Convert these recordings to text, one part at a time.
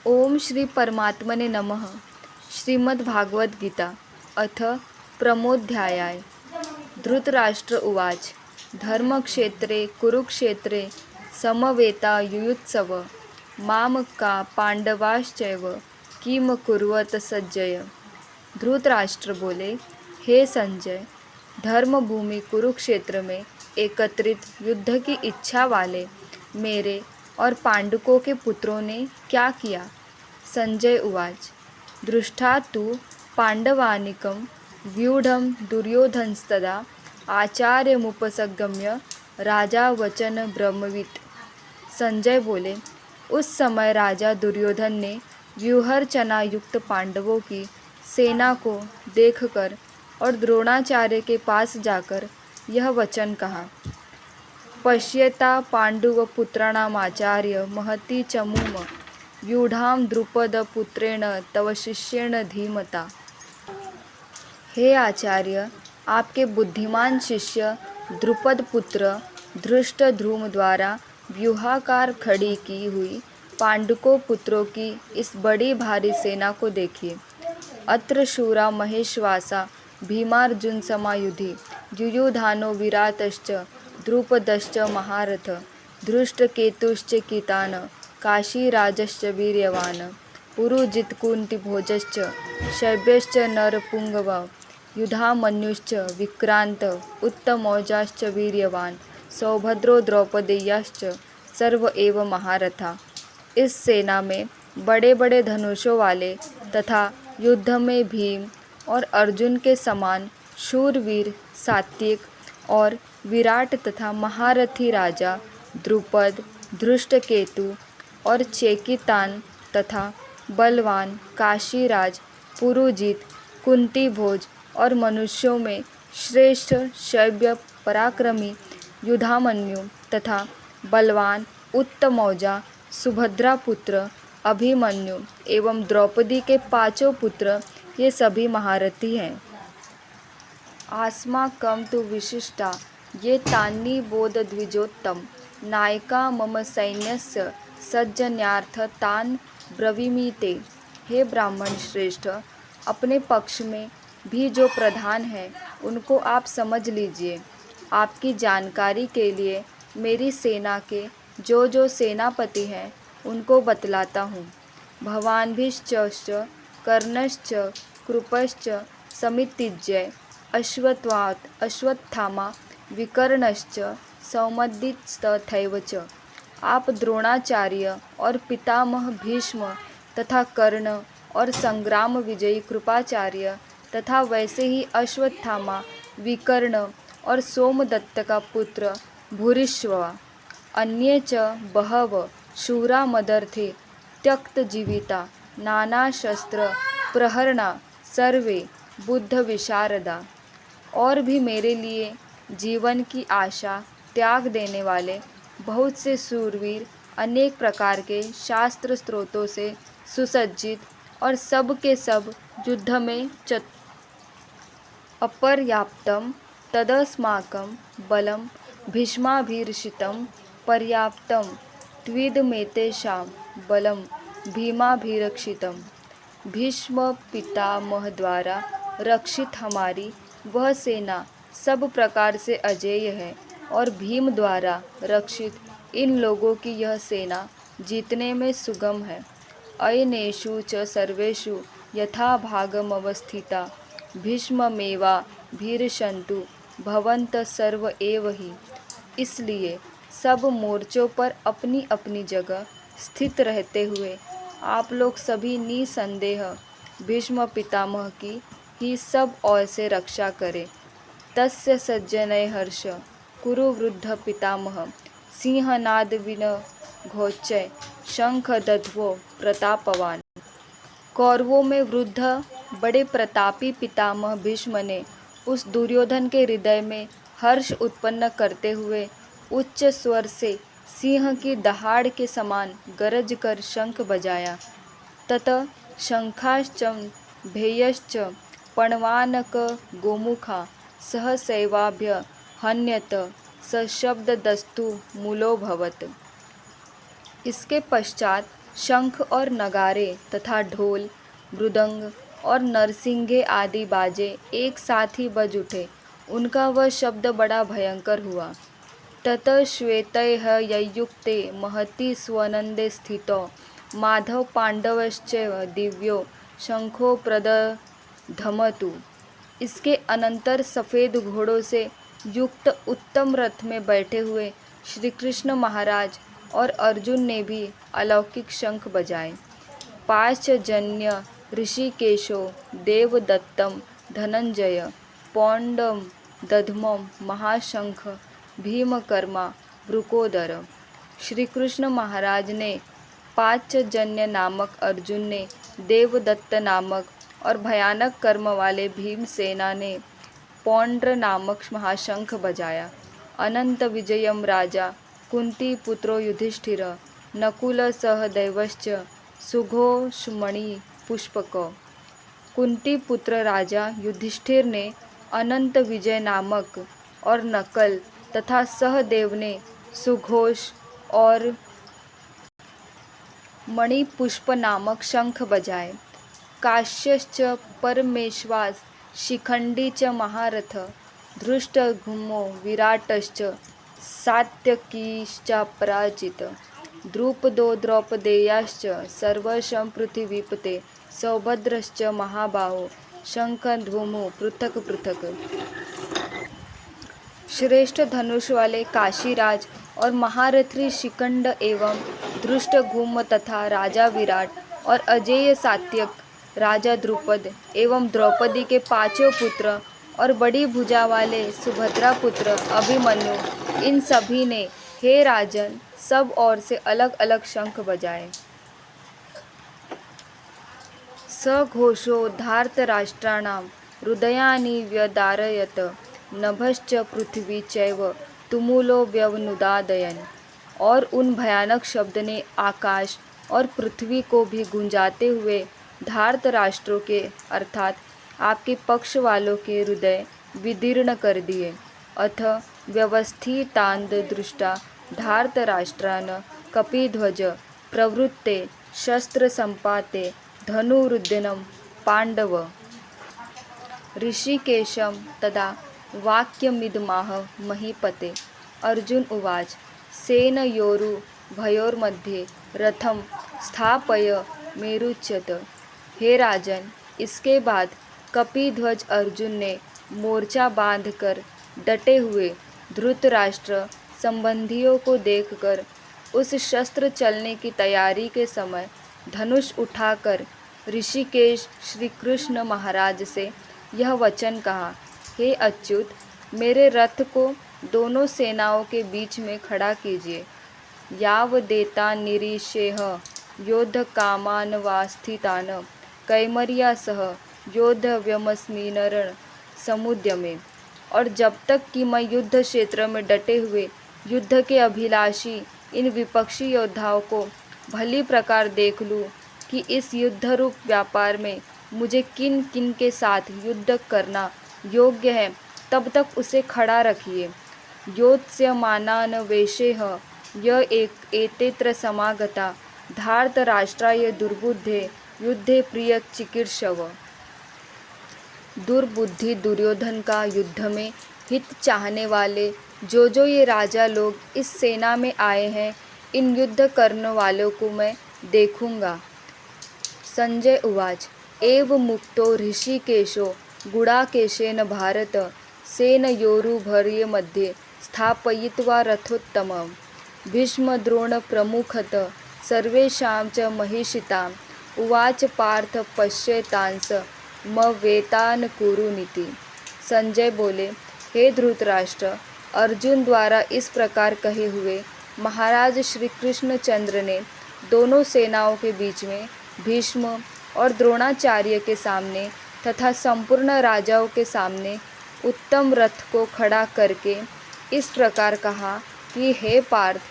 ओम श्री परमात्मने नमः। श्रीमद्भागवत गीता अथ प्रमोध्याय। धृतराष्ट्र उवाच। धर्मक्षेत्रे कुरुक्षेत्रे समवेतायुयुत्सव मामका पांडवाश्चैव किम कुर्वत सज्जय। धृतराष्ट्र बोले, हे संजय, धर्मभूमि कुरुक्षेत्र में एकत्रित युद्ध की इच्छा वाले मेरे और पांडुकों के पुत्रों ने क्या किया। संजय उवाच। दृष्टा तु पांडवानिकं व्यूढ़ं दुर्योधनस्तदा आचार्यमुपसंगम्य राजा वचन ब्रह्मवित्। संजय बोले, उस समय राजा दुर्योधन ने व्यूहरचना युक्त पांडवों की सेना को देखकर और द्रोणाचार्य के पास जाकर यह वचन कहा। पश्यता पांडुवपुत्राणामाचार्य महती चमूम व्यूढ़ां द्रुपदपुत्रेण तव शिष्येण धीमता। हे आचार्य, आपके बुद्धिमान शिष्य द्रुपद पुत्र धृष्टद्युम्न द्वारा व्यूहाकार खड़ी की हुई पांडुकों पुत्रों की इस बड़ी भारी सेना को देखिए। अत्र शूरा महेश्वासा भीमार्जुन समायुधि युयुधानो विराटश्च द्रुपदश्च महारथ धृष्टकेतुश्च कीतान काशीराजश्च वीर्यवान पुरुजित्कुन्तिभोजश्च शैब्यश्च नरपुंगव युधामन्युश्च विक्रांत उत्तमौजाश्च वीर्यवान सौभद्रो द्रौपदेयाश्च सर्व एव महारथा। इस सेना में बड़े बड़े धनुषों वाले तथा युद्ध में भीम और अर्जुन के समान शूरवीर सात्विक और विराट तथा महारथी राजा द्रुपद धृष्टकेतु और चेकितान तथा बलवान काशीराज पुरुजित कुंतीभोज और मनुष्यों में श्रेष्ठ शैब्य पराक्रमी युधामन्यु तथा बलवान उत्तमौजा सुभद्रा पुत्र अभिमन्यु एवं द्रौपदी के पांचों पुत्र ये सभी महारथी हैं। आस्माकं तु विशिष्टा ये तान्नी बोधद्विजोत्तम नायका मम सैन्यस्य सज्जन्यार्थ तान ब्रवीमीते। हे ब्राह्मण श्रेष्ठ, अपने पक्ष में भी जो प्रधान हैं उनको आप समझ लीजिए। आपकी जानकारी के लिए मेरी सेना के जो जो सेनापति हैं उनको बतलाता हूँ। भवान्भिश्च कर्णश्च कृपश्च समितिज्जय अश्वत्थामा विकर्णश्च सौमद्दिस्तथैव च। आप द्रोणाचार्य और पितामह भीष्म तथा कर्ण और संग्राम विजयी कृपाचार्य तथा वैसे ही अश्वत्थामा विकर्ण और सोमदत्त का पुत्र भूरिश्रवा अन्ये च बहव शूरा मदर्थे त्यक्त जीविता नाना शस्त्र प्रहरणा सर्वे बुद्ध विशारदा। और भी मेरे लिए जीवन की आशा त्याग देने वाले बहुत से सूरवीर अनेक प्रकार के शास्त्र स्त्रोतों से सुसज्जित और सब के सब युद्ध में अपर्याप्तम तदस्माकं बलम भीष्माभिरक्षितं पर्याप्तम त्विदमेतेषां बलम भीमाभिरक्षितम। भीष्म पितामह द्वारा रक्षित हमारी वह सेना सब प्रकार से अजेय है और भीम द्वारा रक्षित इन लोगों की यह सेना जीतने में सुगम है। अयनेषु च सर्वेषु यथा भागमवस्थिता भीष्ममेवा भीरशन्तु भवन्त सर्व एव हि। इसलिए सब मोर्चों पर अपनी अपनी जगह स्थित रहते हुए आप लोग सभी निसंदेह भीष्म पितामह की ही सब ओर से रक्षा करें। तस्य सज्जनय हर्ष कुरु वृद्ध पितामह सिंहनाद विन घोच्चय शंख दध्वो प्रतापवान। कौरवों में वृद्ध बड़े प्रतापी पितामह भीष्म ने उस दुर्योधन के हृदय में हर्ष उत्पन्न करते हुए उच्च स्वर से सिंह की दहाड़ के समान गरज कर शंख बजाया। ततः शंखाश्च भेयश्च पणवानक गोमुखा सहसैवाभ्य हन्यत सशब्दस्तु मूलोऽभवत्। इसके पश्चात शंख और नगारे तथा ढोल, मृदंग और नरसिंगे आदि बाजे एक साथ ही बज उठे। उनका वह शब्द बड़ा भयंकर हुआ। ततः श्वेतैः ययुक्ते महति स्वनंदे स्थितो माधव पांडवश्चैव दिव्यो शंखो प्रदधमतु। इसके अनंतर सफ़ेद घोड़ों से युक्त उत्तम रथ में बैठे हुए श्री कृष्ण महाराज और अर्जुन ने भी अलौकिक शंख बजाए। पांचजन्य ऋषिकेशो देवदत्तम धनंजय पौंडम दधमम महाशंख भीमकर्मा वृकोदर। श्री कृष्ण महाराज ने पांचजन्य नामक अर्जुन ने देवदत्त नामक और भयानक कर्म वाले भीमसेना ने पौंड्र नामक महाशंख बजाया। अनंत विजयम राजा कुंती पुत्रो युधिष्ठिर नकुल सहदेवश्च सुघोषमणि पुष्पक। कुंती पुत्र राजा युधिष्ठिर ने अनंत विजय नामक और नकल तथा सहदेव ने सुघोष और मणिपुष्प नामक शंख बजाए। काश्यश्च परमेश्वास शिखंडी च महारथ धृष्टद्युम्नो विराटश्च सात्यकीश्चापराजित। द्रुपदो द्रौपदेयाश्च सर्वशं पृथिवीपते सौभद्रश्च महाबाहो शंखद्युम्नो पृथक पृथक। श्रेष्ठ धनुष वाले काशीराज और महारथी शिखंड एवं धृष्टद्युम्न तथा राजा विराट और अजेय सात्यक राजा द्रुपद एवं द्रौपदी के पांचों पुत्र और बड़ी भुजा वाले सुभद्रा पुत्र अभिमन्यु, इन सभी ने हे राजन सब ओर से अलग अलग शंख बजाए। सघोषो धार्तराष्ट्राणां हृदयानि व्यदारयत नभश्च पृथ्वी चैव तुमुलो व्यवनुदादयन्। और उन भयानक शब्द ने आकाश और पृथ्वी को भी गुंजाते हुए धार्त राष्ट्रों के अर्थात आपके पक्ष वालों के हृदय विदीर्ण कर दिए। अथ व्यवस्थितांद दृष्टा धार्त राष्ट्रान कपिध्वज प्रवृत्ते शस्त्र संपाते धनुरुद्यनं पांडव। ऋषिकेशं तदा वाक्यमिदमाह महीपते। अर्जुन उवाच सेनयोरुभयोर्मध्ये रथम स्थापय मेरुच्यत। हे राजन, इसके बाद कपिध्वज अर्जुन ने मोर्चा बांधकर डटे हुए धृतराष्ट्र संबंधियों को देखकर उस शस्त्र चलने की तैयारी के समय धनुष उठाकर ऋषिकेश श्री कृष्ण महाराज से यह वचन कहा, हे अच्युत, मेरे रथ को दोनों सेनाओं के बीच में खड़ा कीजिए। यावदेता निरीशेह योद्ध कामान वास्थितान कैमरिया सह योद्धव्यमस्मिन् समुद्यमे। और जब तक कि मैं युद्ध क्षेत्र में डटे हुए युद्ध के अभिलाषी इन विपक्षी योद्धाओं को भली प्रकार देख लूँ कि इस युद्ध रूप व्यापार में मुझे किन किन के साथ युद्ध करना योग्य है, तब तक उसे खड़ा रखिए। योत्स्यमानान् वेशेह य एतेत्र समागता धार्त राष्ट्राय दुर्बुद्धे युद्धे प्रिय चिकीर्षव। दुर्बुद्धि दुर्योधन का युद्ध में हित चाहने वाले जो ये राजा लोग इस सेना में आए हैं, इन युद्ध करने वालों को मैं देखूंगा। संजय उवाच एव मुक्तो ऋषिकेशो गुडाकेशेन भारत सेनयोरुभयोर्मध्ये स्थापयित्वा रथोत्तमं भीष्मद्रोण प्रमुखत सर्वेषां च महिषिताम् उवाच पार्थ पश्येतांस मवेतान कुरुनीति। संजय बोले, हे धृतराष्ट्र, अर्जुन द्वारा इस प्रकार कहे हुए महाराज श्री कृष्णचंद्र ने दोनों सेनाओं के बीच में भीष्म और द्रोणाचार्य के सामने तथा संपूर्ण राजाओं के सामने उत्तम रथ को खड़ा करके इस प्रकार कहा कि हे पार्थ,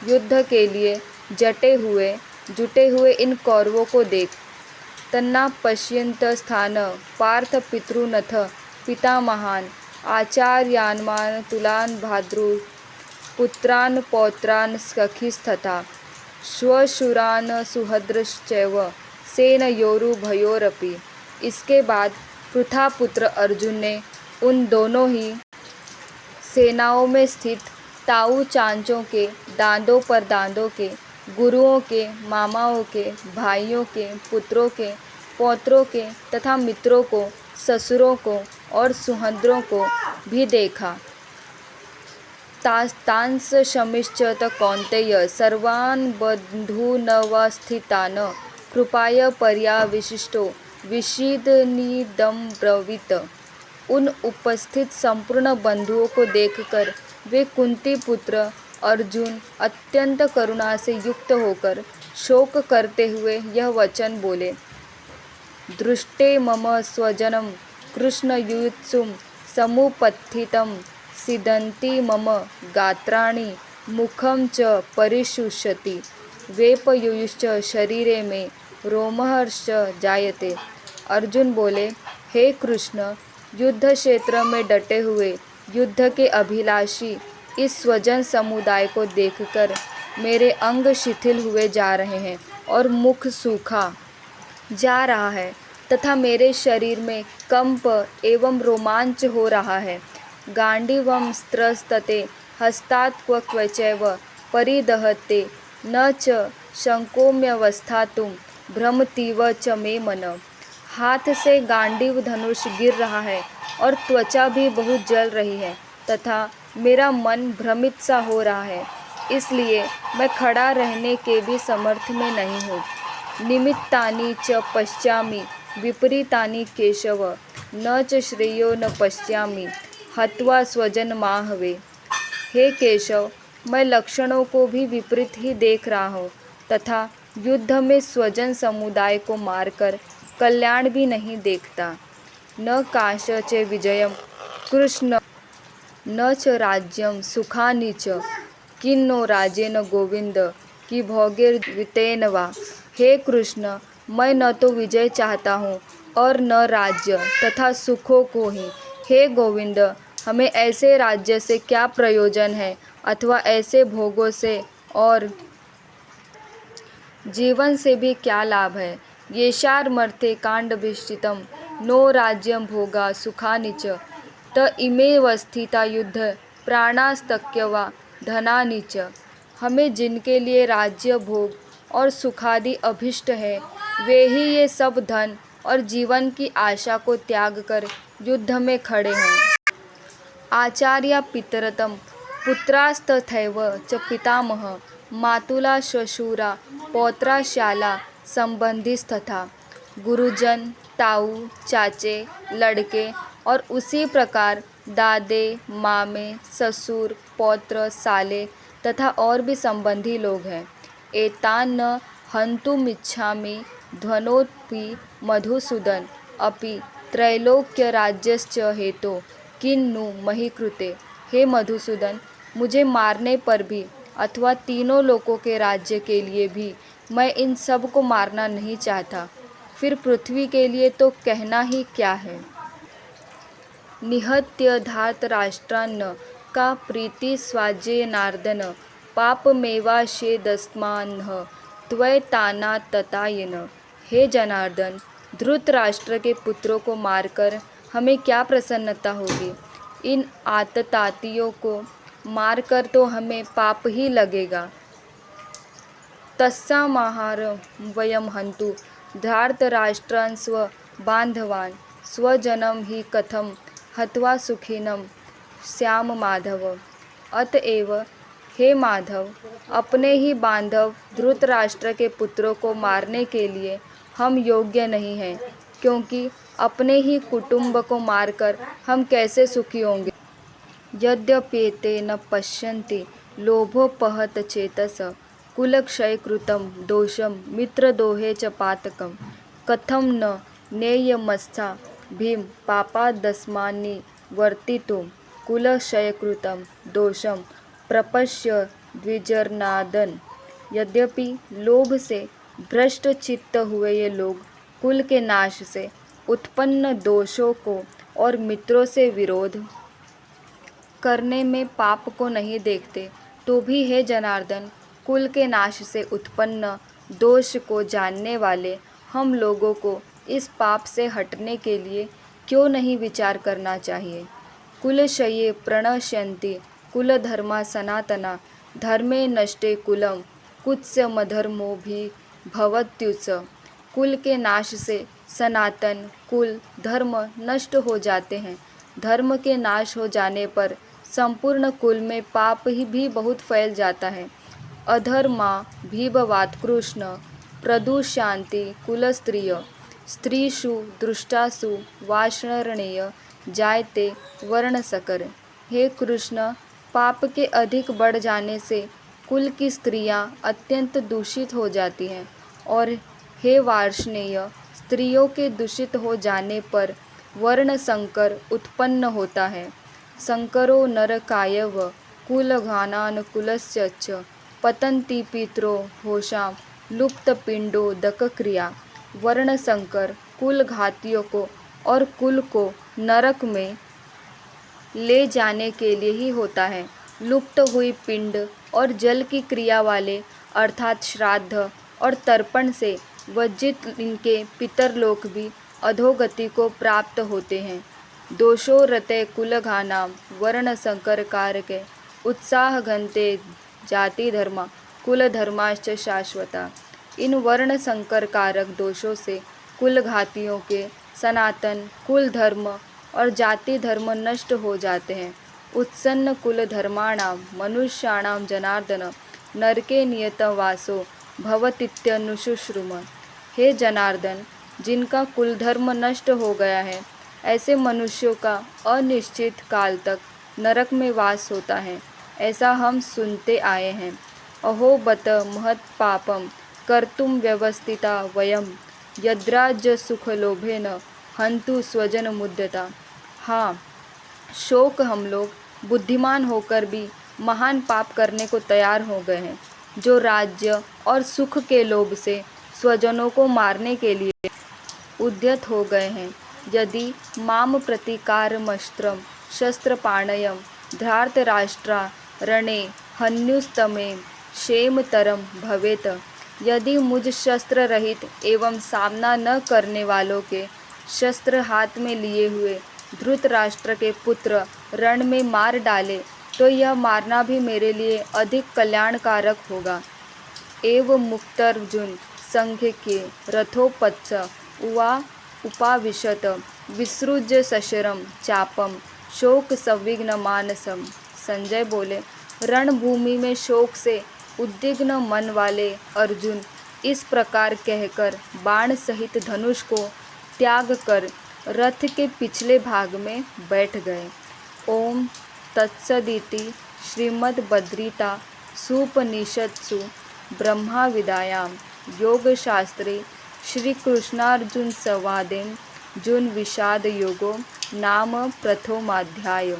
युद्ध के लिए जुटे हुए इन कौरवों को देख। तन्ना पश्यन्त स्थान पार्थ पितृनथ पितामहान् आचार्यान्मान तुलान भाद्रु पुत्रान पौत्रान सखीस्तथा श्वशुरान् सुहृदश्चैव सेनयोरुभयोरपि। इसके बाद पृथापुत्र अर्जुन ने उन दोनों ही सेनाओं में स्थित ताऊ चांचों के, दांतों पर दांतों के, गुरुओं के, मामाओं के, भाइयों के, पुत्रों के, पौत्रों के तथा मित्रों को, ससुरों को और सुहृदों को भी देखा। तांस शमिश्च त कौन्तेय सर्वान् बन्धूनवस्थितान् कृपाय पर्याविशिष्टो विषीदन्निदम्ब्रवीत्। उन उपस्थित संपूर्ण बंधुओं को देखकर वे कुंती पुत्र अर्जुन अत्यंत करुणा से युक्त होकर शोक करते हुए यह वचन बोले। दृष्टे मम स्वजनं कृष्णयुत्सुं समुपस्थितं सीदन्ति मम गात्राणि मुखं च परिशुष्यति वेपयुश्च शरीरे में रोमहर्ष जायते। अर्जुन बोले, हे कृष्ण, युद्ध क्षेत्र में डटे हुए युद्ध के अभिलाषी इस स्वजन समुदाय को देखकर मेरे अंग शिथिल हुए जा रहे हैं और मुख सूखा जा रहा है तथा मेरे शरीर में कंप एवं रोमांच हो रहा है। गांडीवं स्त्रस्तते हस्तात् क्वचैव परिदहते न च शंकोम्यवस्थातुं भ्रमतीव च मे मन। हाथ से गांडीव धनुष गिर रहा है और त्वचा भी बहुत जल रही है तथा मेरा मन भ्रमित सा हो रहा है, इसलिए मैं खड़ा रहने के भी समर्थ में नहीं हूँ। निमित्तानि च पश्यामि विपरीतानि केशव न च श्रेयो न पश्यामि हत्वा स्वजन माहवे। हे केशव, मैं लक्षणों को भी विपरीत ही देख रहा हूँ तथा युद्ध में स्वजन समुदाय को मारकर कल्याण भी नहीं देखता। न काश च विजयम कृष्ण न च राज्यम सुखानि च किन्नो राजेन गोविंद की भोगैर्वितेन वा। हे कृष्ण, मैं न तो विजय चाहता हूँ और न राज्य तथा सुखों को ही। हे गोविंद, हमें ऐसे राज्य से क्या प्रयोजन है अथवा ऐसे भोगों से और जीवन से भी क्या लाभ है। येषामर्थे काण्डभिष्ठितं नो राज्यं भोगा सुखानि च त इमेवस्थिता युद्ध प्राणास्तक्य वा धनानि च। हमें जिनके लिए राज्य भोग और सुखादि अभिष्ट है वे ही ये सब धन और जीवन की आशा को त्याग कर युद्ध में खड़े हैं। आचार्य पितरतम पुत्रास्तथैव च पितामह मातुला श्वशुरा पौत्रा शाला संबंधिस्तथा। गुरुजन, ताऊ, चाचे, लड़के और उसी प्रकार दादे, मामे, ससुर, पौत्र, साले तथा और भी संबंधी लोग हैं। एतान् न हन्तुमिच्छामि ध्वनोऽपि मधुसूदन अपि त्रैलोक्यराज्यश्च हेतो किन्नु मही कृते। हे मधुसूदन, मुझे मारने पर भी अथवा तीनों लोकों के राज्य के लिए भी मैं इन सब को मारना नहीं चाहता, फिर पृथ्वी के लिए तो कहना ही क्या है। निहत्य धार्तराष्ट्रान्न का प्रीति स्वाज्येनार्दन पापमेवाशेदस्मान्ह त्वैतानाततायेन। हे जनार्दन, धृतराष्ट्र के पुत्रों को मारकर हमें क्या प्रसन्नता होगी। इन आततातियों को मारकर तो हमें पाप ही लगेगा। तस्माहार वयम हन्तु धार्तराष्ट्रान् स्वबान्धवान् स्वजनं हि कथं हत्वा सुखिनं स्याम माधव। अतएव हे माधव, अपने ही बांधव धृतराष्ट्र के पुत्रों को मारने के लिए हम योग्य नहीं हैं, क्योंकि अपने ही कुटुंब को मारकर हम कैसे सुखी होंगे। यद्यप्येते न पश्यन्ति लोभोपहत चेतस कुलक्षयकृतं दोषं मित्रद्रोहे च पातकं कथं न नेयमस्था भीम पापादस्मान्निवर्तितुं कुलक्षयकृतं दोषं प्रपश्य द्विजर्नादन। यद्यपि लोभ से भ्रष्ट चित्त हुए ये लोग कुल के नाश से उत्पन्न दोषों को और मित्रों से विरोध करने में पाप को नहीं देखते, तो भी हे जनार्दन, कुल के नाश से उत्पन्न दोष को जानने वाले हम लोगों को इस पाप से हटने के लिए क्यों नहीं विचार करना चाहिए। कुलक्षये प्रणश्यन्ति कुलधर्मा सनातना धर्मे नष्टे कुलम कुत्समधर्मोऽभिभवत्युच्च। कुल के नाश से सनातन कुल धर्म नष्ट हो जाते हैं। धर्म के नाश हो जाने पर संपूर्ण कुल में पाप ही भी बहुत फैल जाता है। अधर्मा भीभवात् कृष्ण प्रदुष्यांति कुलस्त्रिय स्त्रीषु दृष्टासु वाषणेय जायते वर्णसकर। हे कृष्ण, पाप के अधिक बढ़ जाने से कुल की स्त्रियां अत्यंत दूषित हो जाती हैं और हे वार्ष्णेय, स्त्रियों के दूषित हो जाने पर वर्ण संकर उत्पन्न होता है। संकरो नरकायव कुलघानानुकुलस्य च पतन्ति पितरो होशाम लुप्तपिंडोदक क्रिया। वर्ण संकर कुल घातियों को और कुल को नरक में ले जाने के लिए ही होता है। लुप्त हुई पिंड और जल की क्रिया वाले अर्थात श्राद्ध और तर्पण से वज्जित इनके पितरलोक भी अधोगति को प्राप्त होते हैं। दोषो रते कुलघानाम वर्ण संकर कारके उत्साह घनते जाति धर्मा कुल धर्माश्च शाश्वता। इन वर्ण संकर कारक दोषों से कुल घातियों के सनातन कुल धर्म और जाति धर्म नष्ट हो जाते हैं। उत्सन्न कुल धर्माणाम मनुष्याणाम जनार्दन नरके नियतं वासो भवतीत्यनुशुश्रुम। हे जनार्दन, जिनका कुल धर्म नष्ट हो गया है ऐसे मनुष्यों का अनिश्चित काल तक नरक में वास होता है, ऐसा हम सुनते आए हैं। अहो बत महत् पापम कर्तुम व्यवस्थिता वयम यद्राज्य सुखलोभेन हंतु स्वजन मुद्यता। हाँ, शोक हम लोग बुद्धिमान होकर भी महान पाप करने को तैयार हो गए हैं, जो राज्य और सुख के लोभ से स्वजनों को मारने के लिए उद्यत हो गए हैं। यदि माम प्रतिकारमस्त्रम शस्त्रपाणयम धृतराष्ट्रा रणे हन्युस्तमे क्षेमतरम भवेत। यदि मुझ शस्त्र रहित एवं सामना न करने वालों के शस्त्र हाथ में लिए हुए धृतराष्ट्र के पुत्र रण में मार डाले तो यह मारना भी मेरे लिए अधिक कल्याणकारक होगा। एवं मुक्तार्जुन संघ के रथोपत्स उवा उपाविशत विसृज्य सशरम चापम शोक संविघ्न मानसम। संजय बोले, रणभूमि में शोक से उद्विग्न मन वाले अर्जुन इस प्रकार कहकर बाण सहित धनुष को त्याग कर रथ के पिछले भाग में बैठ गए। ओम तत्सदिति श्रीमद्भद्गीता सूपनिषत्सु ब्रह्मविद्यायां योगशास्त्रे श्रीकृष्णार्जुन संवादे जुन विषाद योगो नाम प्रथमाध्याय।